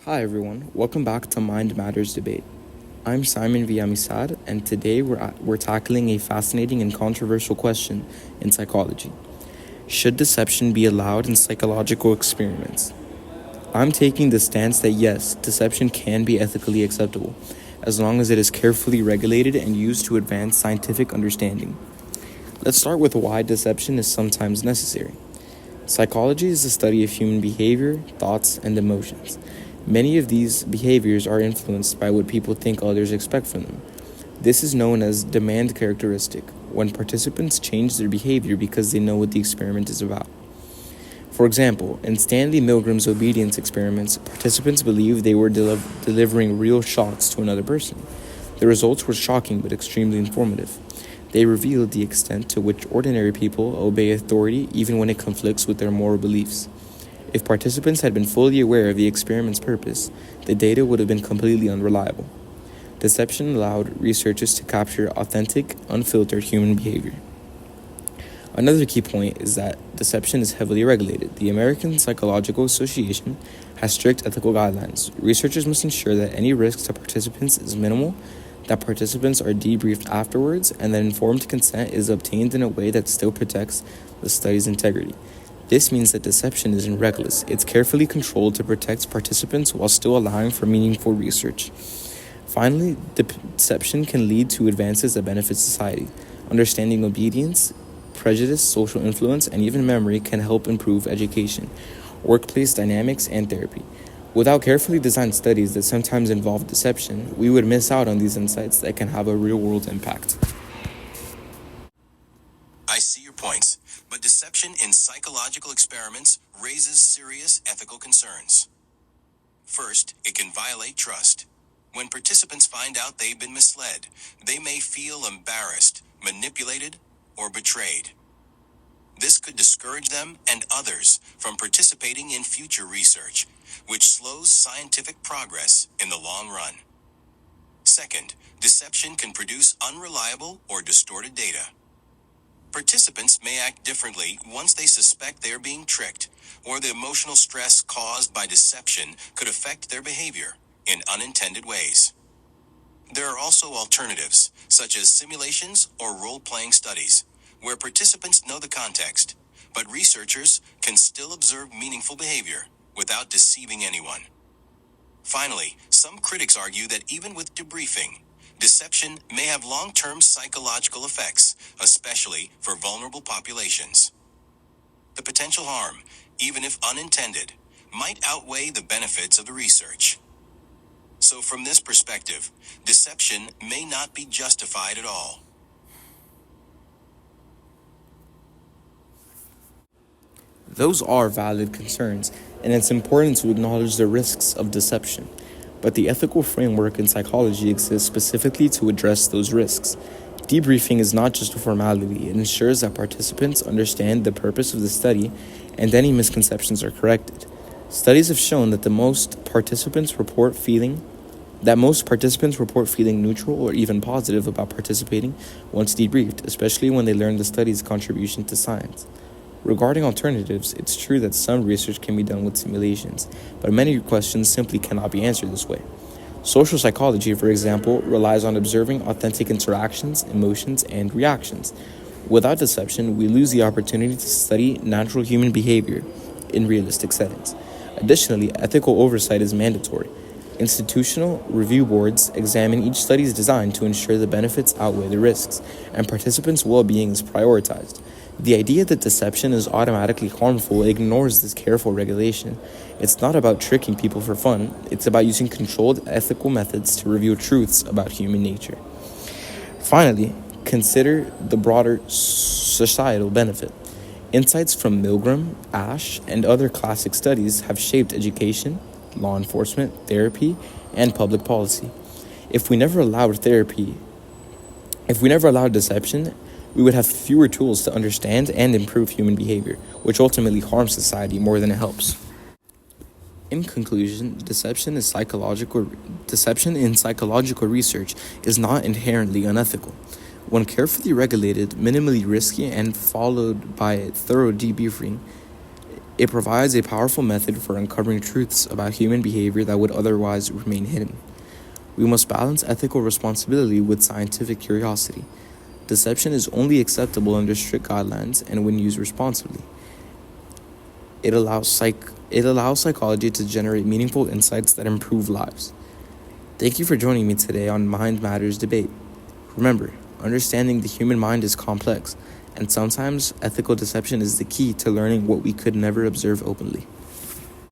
Hi everyone, welcome back to Mind Matters Debate. I'm Simon Viamisad, and today we're tackling a fascinating and controversial question in psychology. Should deception be allowed in psychological experiments? I'm taking the stance that yes, deception can be ethically acceptable, as long as it is carefully regulated and used to advance scientific understanding. Let's start with why deception is sometimes necessary. Psychology is the study of human behavior, thoughts, and emotions. Many of these behaviors are influenced by what people think others expect from them. This is known as demand characteristic, when participants change their behavior because they know what the experiment is about. For example, in Stanley Milgram's obedience experiments, participants believed they were delivering real shots to another person. The results were shocking but extremely informative. They revealed the extent to which ordinary people obey authority even when it conflicts with their moral beliefs. If participants had been fully aware of the experiment's purpose, the data would have been completely unreliable. Deception allowed researchers to capture authentic, unfiltered human behavior. Another key point is that deception is heavily regulated. The American Psychological Association has strict ethical guidelines. Researchers must ensure that any risk to participants is minimal, that participants are debriefed afterwards, and that informed consent is obtained in a way that still protects the study's integrity. This means that deception isn't reckless. It's carefully controlled to protect participants while still allowing for meaningful research. Finally, deception can lead to advances that benefit society. Understanding obedience, prejudice, social influence, and even memory can help improve education, workplace dynamics, and therapy. Without carefully designed studies that sometimes involve deception, we would miss out on these insights that can have a real-world impact. I see your points, but deception in psychological experiments raises serious ethical concerns. First, it can violate trust. When participants find out they've been misled, they may feel embarrassed, manipulated, or betrayed. This could discourage them and others from participating in future research, which slows scientific progress in the long run. Second, deception can produce unreliable or distorted data. Participants may act differently once they suspect they are being tricked, or the emotional stress caused by deception could affect their behavior in unintended ways. There are also alternatives, such as simulations or role-playing studies, where participants know the context, but researchers can still observe meaningful behavior without deceiving anyone. Finally, some critics argue that even with debriefing, deception may have long-term psychological effects, especially for vulnerable populations. The potential harm, even if unintended, might outweigh the benefits of the research. So from this perspective, deception may not be justified at all. Those are valid concerns, and it's important to acknowledge the risks of deception. But the ethical framework in psychology exists specifically to address those risks. Debriefing is not just a formality, it ensures that participants understand the purpose of the study and any misconceptions are corrected. Studies have shown that most participants report feeling neutral or even positive about participating once debriefed, especially when they learn the study's contribution to science. Regarding alternatives, it's true that some research can be done with simulations, but many questions simply cannot be answered this way. Social psychology, for example, relies on observing authentic interactions, emotions, and reactions. Without deception, we lose the opportunity to study natural human behavior in realistic settings. Additionally, ethical oversight is mandatory. Institutional review boards examine each study's design to ensure the benefits outweigh the risks, and participants' well-being is prioritized. The idea that deception is automatically harmful ignores this careful regulation. It's not about tricking people for fun, it's about using controlled ethical methods to reveal truths about human nature. Finally, consider the broader societal benefit. Insights from Milgram, Ash, and other classic studies have shaped education, law enforcement, therapy, and public policy. If we never allowed deception, we would have fewer tools to understand and improve human behavior, which ultimately harms society more than it helps. In conclusion, deception in psychological research is not inherently unethical. When carefully regulated, minimally risky, and followed by thorough debriefing, It provides a powerful method for uncovering truths about human behavior that would otherwise remain hidden. We must balance ethical responsibility with scientific curiosity. Deception is only acceptable under strict guidelines and when used responsibly. It allows psychology to generate meaningful insights that improve lives. Thank you for joining me today on Mind Matters Debate. Remember, understanding the human mind is complex, and sometimes ethical deception is the key to learning what we could never observe openly.